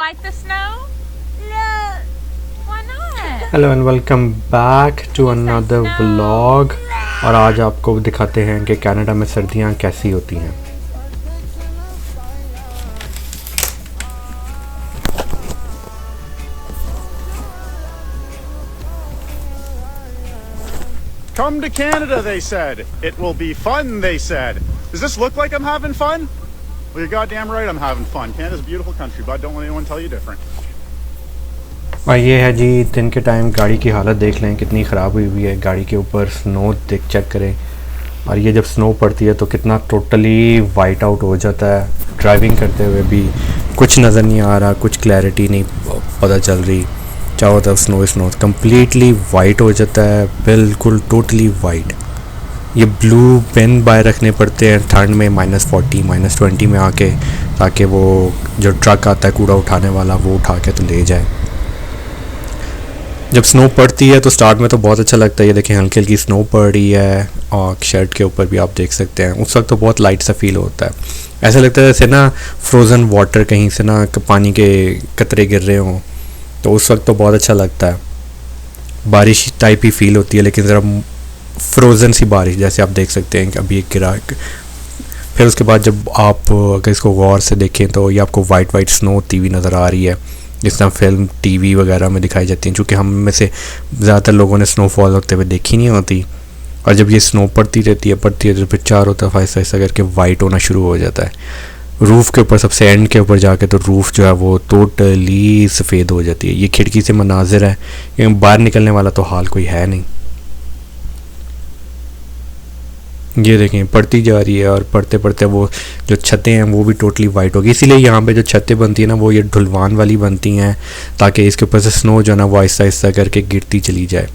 like the snow? No. Why not? Hello and welcome back to another vlog. और आज आपको दिखाते हैं कि कनाडा में सर्दियाँ कैसी होती हैं। Come to Canada, they said. It will be fun, they said. Does this look like I'm having fun? Well, you're goddamn right I'm having fun. Canada's a beautiful country, bud. Don't let anyone tell you different. और ये है जी दिन के time गाड़ी की हालत देख लें कितनी ख़राब हुई हुई है। गाड़ी के ऊपर स्नो चेक करें। और ये जब स्नो पड़ती है तो कितना टोटली वाइट आउट हो जाता है। ड्राइविंग करते हुए भी कुछ नज़र नहीं आ रहा, कुछ क्लैरिटी नहीं पता चल रही। चारों तरफ स्नो कम्प्लीटली वाइट हो जाता है, बिल्कुल टोटली वाइट। ये ब्लू पेन बाय रखने पड़ते हैं ठंड में -40 -20 में आके, ताकि वो जो ट्रक आता है कूड़ा उठाने वाला वो उठा के तो ले जाए। जब स्नो पड़ती है तो स्टार्ट में तो बहुत अच्छा लगता है। ये देखें हल्की हल्की स्नो पड़ रही है और शर्ट के ऊपर भी आप देख सकते हैं। उस वक्त तो बहुत लाइट सा फील होता है। ऐसा लगता है जैसे ना फ्रोज़न वाटर कहीं से ना पानी के कतरे गिर रहे हों, तो उस वक्त तो बहुत अच्छा लगता है। बारिश टाइप ही फील होती है, लेकिन ज़रा फ्रोज़न सी बारिश जैसे आप देख सकते हैं कि अभी एक गिरा। फिर उसके बाद जब आप अगर इसको गौर से देखें तो ये आपको वाइट स्नो होती हुई नज़र आ रही है, जिस तरह फिल्म टीवी वगैरह में दिखाई जाती हैं। चूँकि हम में से ज़्यादातर लोगों ने स्नोफॉल होते हुए देखी नहीं होती। और जब ये स्नो पड़ती रहती है तो फिर चारों तरफ ऐसा ऐसा करके वाइट होना शुरू हो जाता है। रूफ़ के ऊपर सबसे एंड के ऊपर जाके तो रूफ़ जो है वो टोटली सफ़ेद हो जाती है। ये खिड़की से मनाजिर है, ये बाहर निकलने वाला तो हाल कोई है नहीं। ये देखें पड़ती जा रही है और पड़ते पड़ते वो जो छतें हैं वो भी टोटली वाइट होगी। इसीलिए यहाँ पे जो छतें बनती हैं ना वो ये ढुलवान वाली बनती हैं, ताकि इसके ऊपर से स्नो जो है ना वो आहिस्ता आहिस्ता करके गिरती चली जाए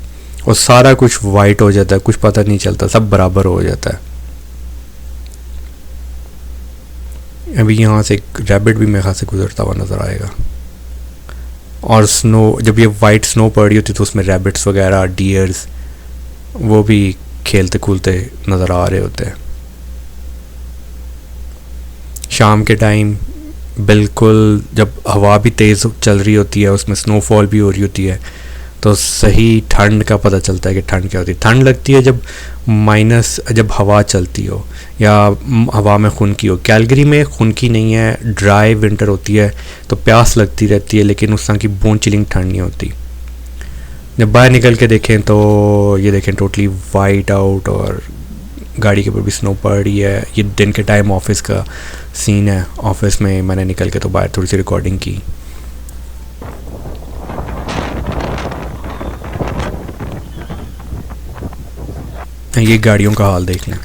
और सारा कुछ वाइट हो जाता है, कुछ पता नहीं चलता, सब बराबर हो जाता है। अभी यहाँ से एक रैबिट भी मेरे ख्याल से गुजरता हुआ नज़र आएगा। और स्नो जब ये वाइट स्नो पड़ रही होती तो उसमें रैबिट्स वगैरह, डियर्स वो भी खेलते कूदते नज़र आ रहे होते हैं। शाम के टाइम बिल्कुल जब हवा भी तेज़ चल रही होती है, उसमें स्नोफॉल भी हो रही होती है, तो सही ठंड का पता चलता है कि ठंड क्या होती है। ठंड लगती है जब हवा चलती हो या हवा में खुनकी हो। कैलगरी में खुनकी नहीं है, ड्राई विंटर होती है तो प्यास लगती रहती है, लेकिन उस तरह की बोन चिलिंग ठंड नहीं होती। जब बाहर निकल के देखें तो ये देखें टोटली वाइट आउट और गाड़ी के ऊपर भी स्नो पड़ रही है। ये दिन के टाइम ऑफिस का सीन है। ऑफिस में मैंने निकल के तो बाहर थोड़ी सी रिकॉर्डिंग की। ये गाड़ियों का हाल देख लें।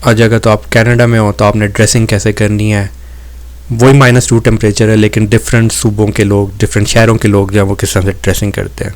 आज अगर तो आप कनाडा में हो तो आपने ड्रेसिंग कैसे करनी है, वही -2 टेम्परेचर है, लेकिन डिफरेंट सूबों के लोग, डिफरेंट शहरों के लोग जो है वो किस तरह से ड्रेसिंग करते हैं।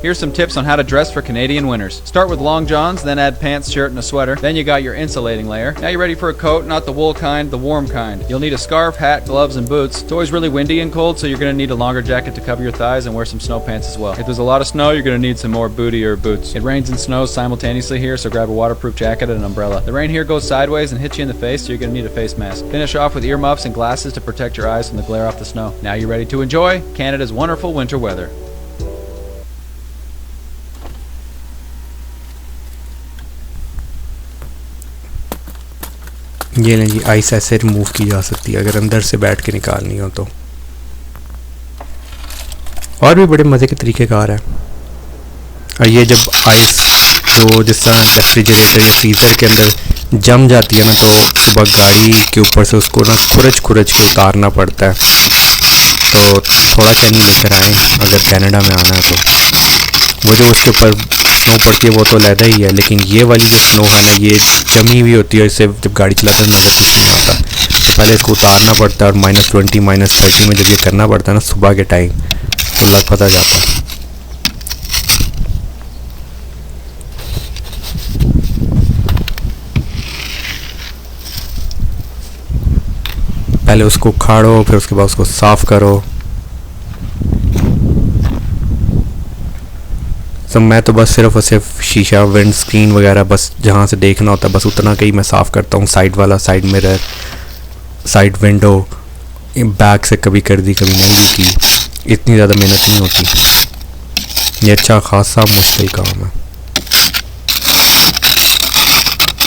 Here's some tips on how to dress for Canadian winters. Start with long johns, then add pants, shirt, and a sweater. Then you got your insulating layer. Now you're ready for a coat, not the wool kind, the warm kind. You'll need a scarf, hat, gloves, and boots. It's always really windy and cold, so you're going to need a longer jacket to cover your thighs and wear some snow pants as well. If there's a lot of snow, you're going to need some more booty or boots. It rains and snows simultaneously here, so grab a waterproof jacket and an umbrella. The rain here goes sideways and hits you in the face, so you're going to need a face mask. Finish off with earmuffs and glasses to protect your eyes from the glare off the snow. Now you're ready to enjoy Canada's wonderful winter weather. ये नहीं जी, ice ऐसे remove की जा सकती है अगर अंदर से बैठ के निकालनी हो तो। और भी बड़े मज़े के तरीक़ेकार हैं। और ये जब आइस जो जिस तरह रेफ्रिजरेटर या फ्रीज़र के अंदर जम जाती है ना, तो सुबह गाड़ी के ऊपर से उसको ना खुरच के उतारना पड़ता है। तो थोड़ा चैनी लेकर आएँ अगर कनाडा में आना है तो। वो जो उसके ऊपर स्नो पड़ती है वो तो लहदा ही है, लेकिन ये वाली जो स्नो है ना ये जमी हुई होती है। इससे जब गाड़ी चलाते हैं नज़र कुछ नहीं आता, पहले इसको उतारना पड़ता है। और -20 -30 में जब ये करना पड़ता है ना सुबह के टाइम, तो लग पता जाता है। पहले उसको उखाड़ो, फिर उसके बाद उसको साफ़ करो। तो मैं तो बस सिर्फ और सिर्फ शीशा, विंड स्क्रीन वगैरह बस जहाँ से देखना होता है बस उतना का ही मैं साफ़ करता हूँ। साइड वाला, side mirror, side window back से कभी कर दी कभी नहीं की, इतनी ज़्यादा मेहनत नहीं होती। ये अच्छा खासा मुश्किल काम है।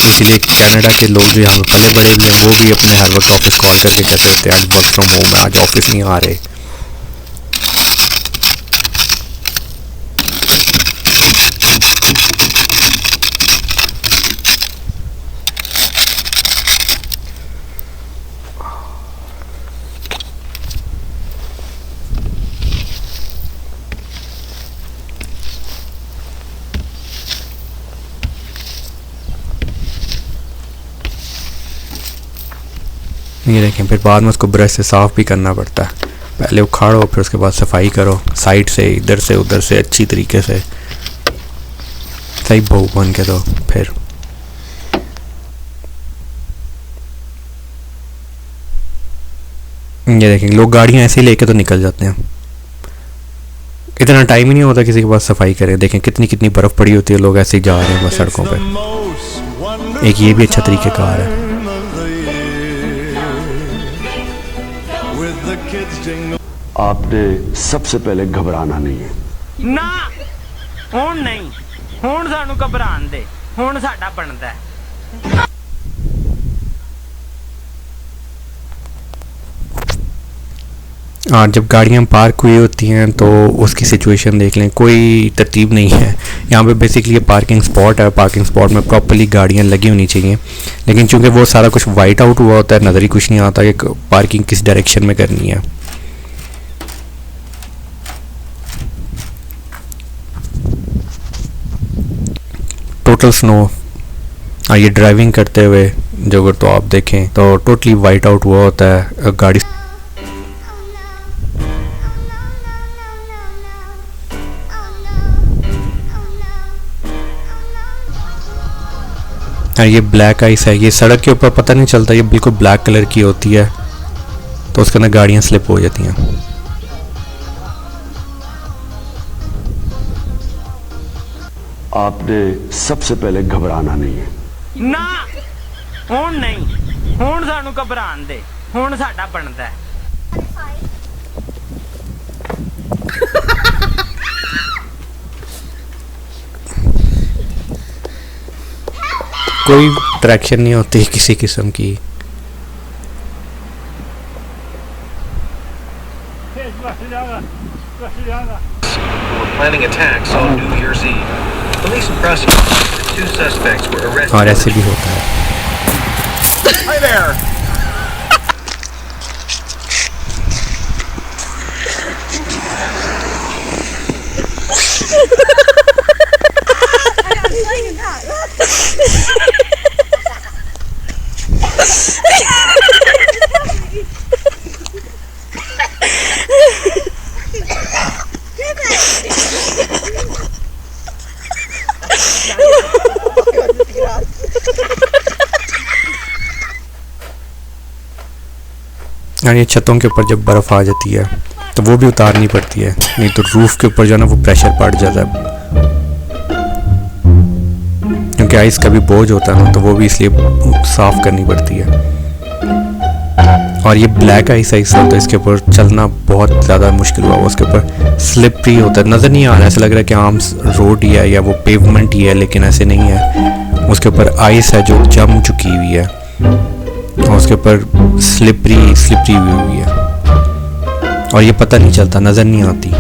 इसीलिए कनाडा के लोग जो यहाँ पले बड़े हुए हैं वो भी अपने हर वक्त ऑफिस कॉल करके कहते रहते हैं आज वर्क फ्रॉम होम है, आज ऑफिस नहीं आ रहे। ये देखें, फिर बाद में उसको ब्रश से साफ़ भी करना पड़ता है। पहले उखाड़ो, फिर उसके बाद सफाई करो, साइड से, इधर से, उधर से, अच्छी तरीके से सही बहू बन के दो। फिर ये देखें, लोग गाड़ियाँ ऐसे ही लेके तो निकल जाते हैं, इतना टाइम ही नहीं होता किसी के पास सफाई करें। देखें कितनी कितनी बर्फ़ पड़ी होती है, लोग ऐसे ही जा रहे हैं बस सड़कों पे। एक ये भी अच्छा तरीक़ेकार है। आपने सबसे पहले घबराना नहीं है ना, हुण नहीं, हुण सानू घबरान दे, हुण साडा बनदा है। और जब गाड़ियाँ पार्क हुई होती हैं तो उसकी सिचुएशन देख लें, कोई तरतीब नहीं है। यहाँ पे बेसिकली ये पार्किंग स्पॉट है, पार्किंग स्पॉट में प्रॉपर्ली गाड़ियाँ लगी होनी चाहिए, लेकिन चूंकि वो सारा कुछ वाइट आउट हुआ होता है, नज़र ही कुछ नहीं आता कि पार्किंग किस डायरेक्शन में करनी है। टोटल स्नो, और ये ड्राइविंग करते हुए जो अगर तो आप देखें तो टोटली वाइट आउट हुआ होता है गाड़ी। ये ब्लैक आइस है, ये सड़क के ऊपर पता नहीं चलता, ये बिल्कुल ब्लैक कलर की होती है तो उसके अंदर गाड़ियाँ स्लिप हो जाती हैं। आपने सबसे पहले घबराना नहीं है ना, हुण नहीं, हुण सानू घबरान दे, हुण साडा बनदा है। कोई ट्रैक्शन नहीं होती किसी किस्म की। Planning attacks on New Year's Eve. Police and prosecutors, 2 suspects were arrested. और ऐसे भी होता है। Hi there. और ये छतों के ऊपर जब बर्फ़ आ जाती है तो वो भी उतारनी पड़ती है, नहीं तो रूफ़ के ऊपर जो है ना वो प्रेशर पड़ जाता है, क्योंकि आइस का भी बोझ होता है ना, तो वो भी इसलिए साफ़ करनी पड़ती है। और ये ब्लैक आइस होता है, इसके ऊपर चलना बहुत ज़्यादा मुश्किल हुआ, उसके ऊपर स्लिपरी होता है, नज़र नहीं आ रहा, ऐसा लग रहा है कि आम रोड ही है या वो पेवमेंट ही है, लेकिन ऐसे नहीं है। उसके ऊपर आइस है जो जम चुकी हुई है और उसके ऊपर स्लिपरी हुई है और ये पता नहीं चलता, नज़र नहीं आती।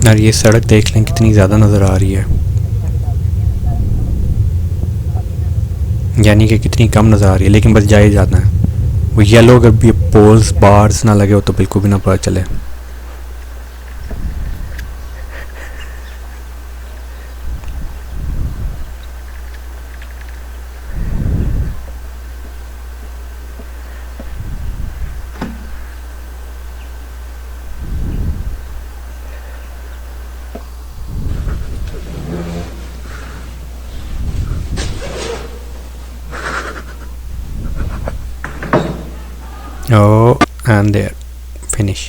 यार ये सड़क देख लें कितनी ज़्यादा नज़र आ रही है, यानी कि कितनी कम नज़र आ रही है, लेकिन बस जाए जाना है। वो येलो अगर भी पोल्स बार्स ना लगे हो तो बिल्कुल भी ना पता चले। Oh, and there, finish.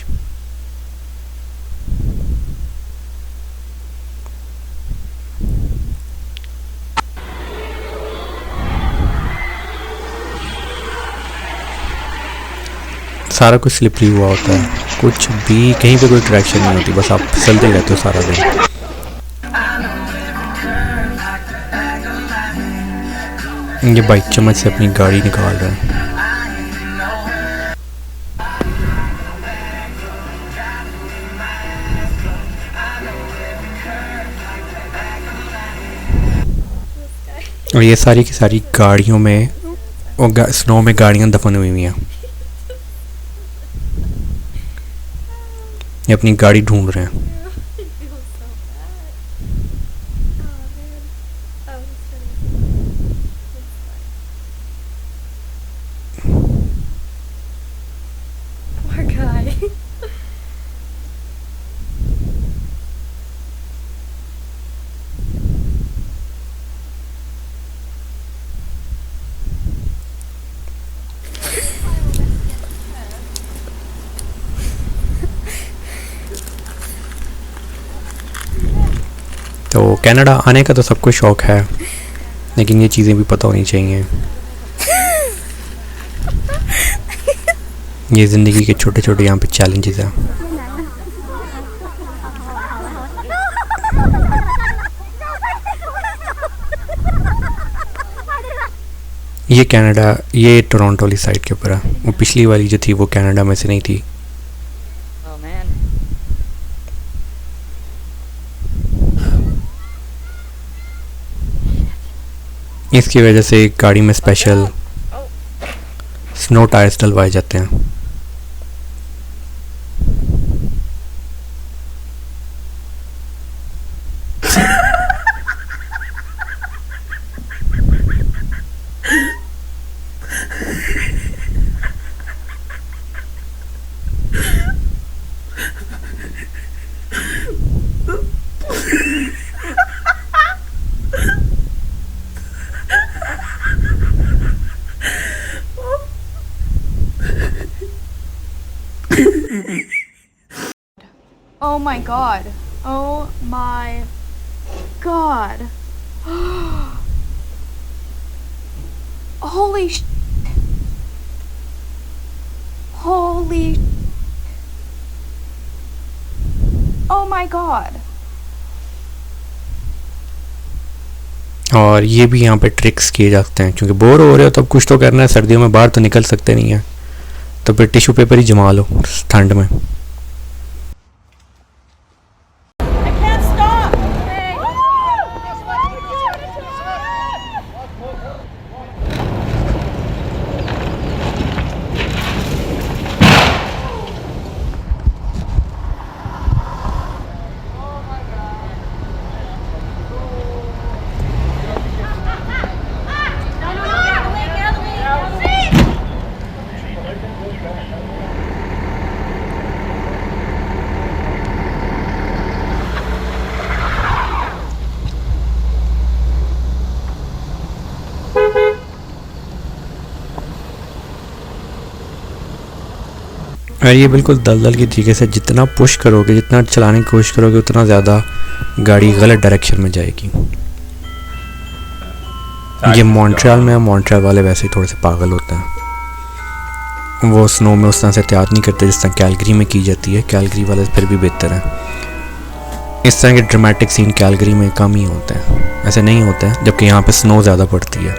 सारा कुछ स्लिपरी हुआ होता है, कुछ भी कहीं पे कोई ट्रैक्शन नहीं होती, बस आप फिसलते ही रहते हो सारा दिन। ये बाइक चम्मच से अपनी गाड़ी निकाल रहा है। और ये सारी की सारी गाड़ियों में और स्नो में गाड़ियाँ दफन हुई हुई हैं। ये अपनी गाड़ी ढूंढ रहे हैं। Poor guy. तो कनाडा आने का तो सबको शौक़ है, लेकिन ये चीज़ें भी पता होनी चाहिए। ये ज़िंदगी के छोटे छोटे यहाँ पे चैलेंजेस हैं। ये कनाडा, ये टोरंटो वाली साइड के ऊपर है। वो पिछली वाली जो थी वो कनाडा में से नहीं थी। Oh man. इसकी वजह से गाड़ी में स्पेशल स्नो टायर्स डलवाए जाते हैं। Oh my god. Oh my god. Holy sh. Holy sh. Oh my god. और ये भी यहाँ पे ट्रिक्स किए जाते हैं, क्योंकि बोर हो रहे हो तो अब कुछ तो करना है। सर्दियों में बाहर तो निकल सकते नहीं है, तो फिर टिश्यू पेपर ही जमा लो ठंड में। और ये बिल्कुल दलदल की तरीके से जितना पुश करोगे, जितना चलाने की कोशिश करोगे, उतना ज़्यादा गाड़ी गलत डायरेक्शन में जाएगी। ये मॉन्ट्रियल में, मॉन्ट्रियल वाले वैसे ही थोड़े से पागल होते हैं। वो स्नो में उस तरह से एहतियात नहीं करते जिस तरह कैलगरी में की जाती है। कैलगरी वाले फिर भी बेहतर है। इस तरह के ड्रामेटिक सीन कैलगरी में कम ही होते हैं, ऐसे नहीं होते हैं, जबकि यहाँ पे स्नो ज़्यादा पड़ती है।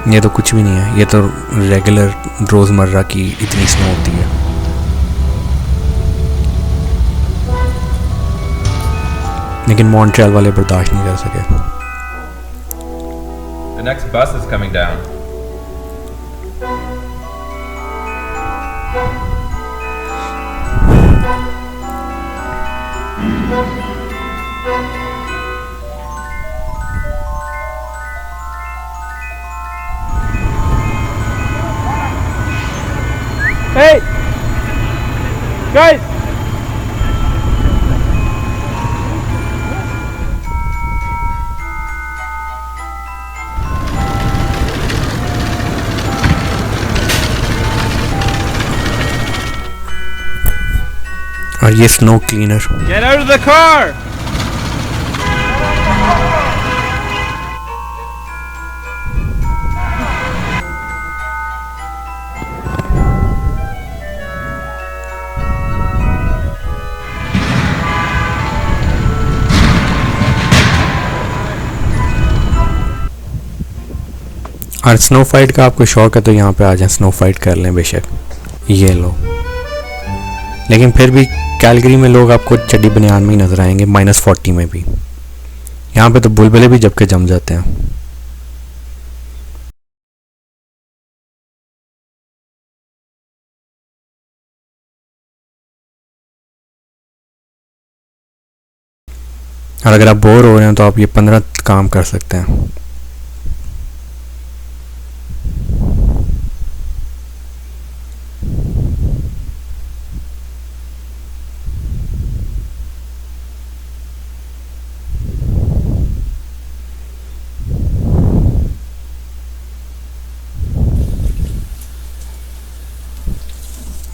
ये तो कुछ भी नहीं है, ये तो रेगुलर रोज़मर्रा की इतनी स्नो होती है। लेकिन मॉन्ट्रियल वाले बर्दाश्त नहीं कर सके। The next bus is coming down. Hey! Guys! और ये snow cleaner. Get out of the car! और स्नो फाइट का आपको शौक है तो यहाँ पे आ जाए, स्नो फाइट कर लें बेशक। ये लो, लेकिन फिर भी कैलगरी में लोग आपको चड्डी बनियान में ही नज़र आएंगे, -40 में भी। यहाँ पे तो बुलबुले भी जब के जम जाते हैं। और अगर आप बोर हो रहे हैं तो आप ये 15 काम कर सकते हैं।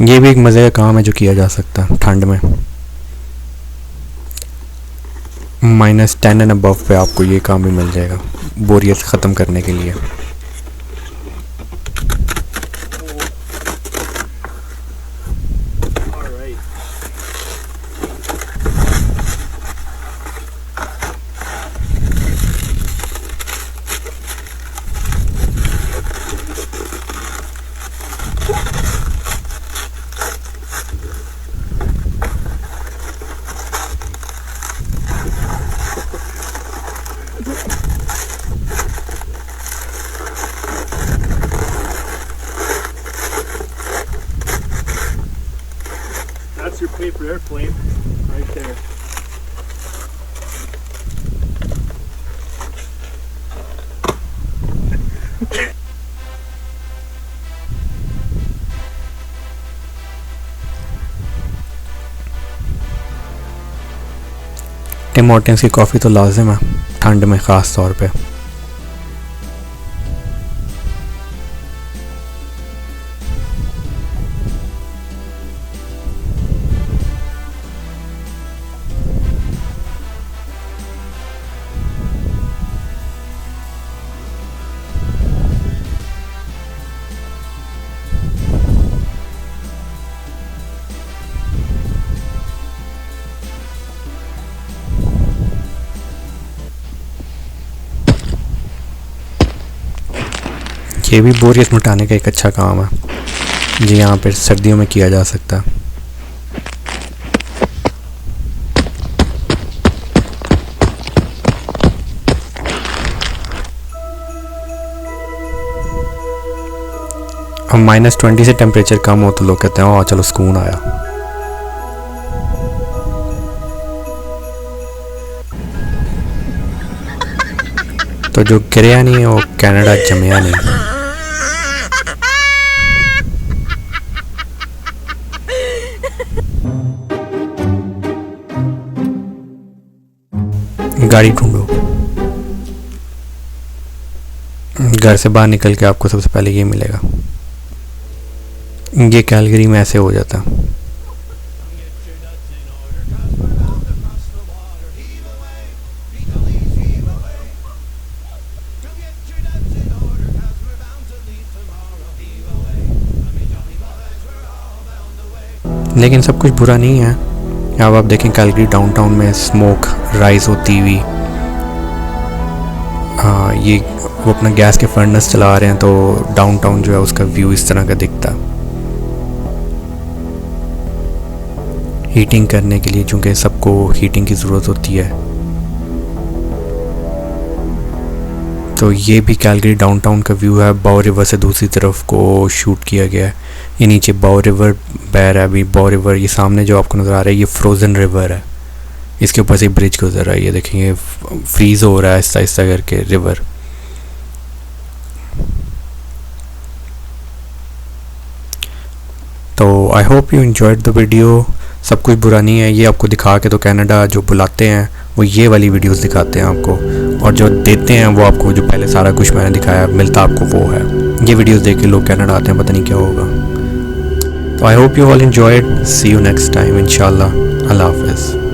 ये भी एक मज़े का काम है जो किया जा सकता है ठंड में। -10 एंड अबव पे आपको ये काम भी मिल जाएगा बोरियत ख़त्म करने के लिए। That's your paper airplane right there. Tim Hortons की कॉफ़ी तो लाजिम है ठंड में ख़ास तौर पे। ये भी बोरियत मिटाने का एक अच्छा काम है जी, यहाँ पर सर्दियों में किया जा सकता है। अब -20 से टेम्परेचर कम हो तो लोग कहते हैं चलो सुकून आया। तो जो गिरया नहीं है वो कनाडा जमया नहीं। गाड़ी ढूंढो। घर से बाहर निकल के आपको सबसे पहले ये मिलेगा। ये कैलगरी में ऐसे हो जाता है। लेकिन सब कुछ बुरा नहीं है। अब आप देखें कैलगरी डाउनटाउन में स्मोक राइज होती हुई, ये वो अपना गैस के फर्नेस चला रहे हैं तो डाउनटाउन जो है उसका व्यू इस तरह का दिखता। हीटिंग करने के लिए, चूँकि सबको हीटिंग की ज़रूरत होती है, तो ये भी कैलगरी डाउनटाउन का व्यू है, बाओ रिवर से दूसरी तरफ को शूट किया गया है। ये नीचे बाओ रिवर बह रहा है अभी, बाओ रिवर ये सामने जो आपको नज़र आ रहा है ये फ्रोज़न रिवर है, इसके ऊपर से ब्रिज गुजर रहा है। ये देखेंगे फ्रीज़ हो रहा है आहिस्ता आहिस्ता करके रिवर। तो I hope you enjoyed the video. सब कुछ बुरा नहीं है, ये आपको दिखा के तो कनाडा जो बुलाते हैं वो ये वाली वीडियोस दिखाते हैं आपको, और जो देते हैं वो आपको जो पहले सारा कुछ मैंने दिखाया मिलता आपको वो है। ये वीडियोस देख के लोग कनाडा आते हैं, पता नहीं क्या होगा। तो I hope you all enjoyed. See you next time इंशाल्लाह। अल्लाह हाफ़िज़।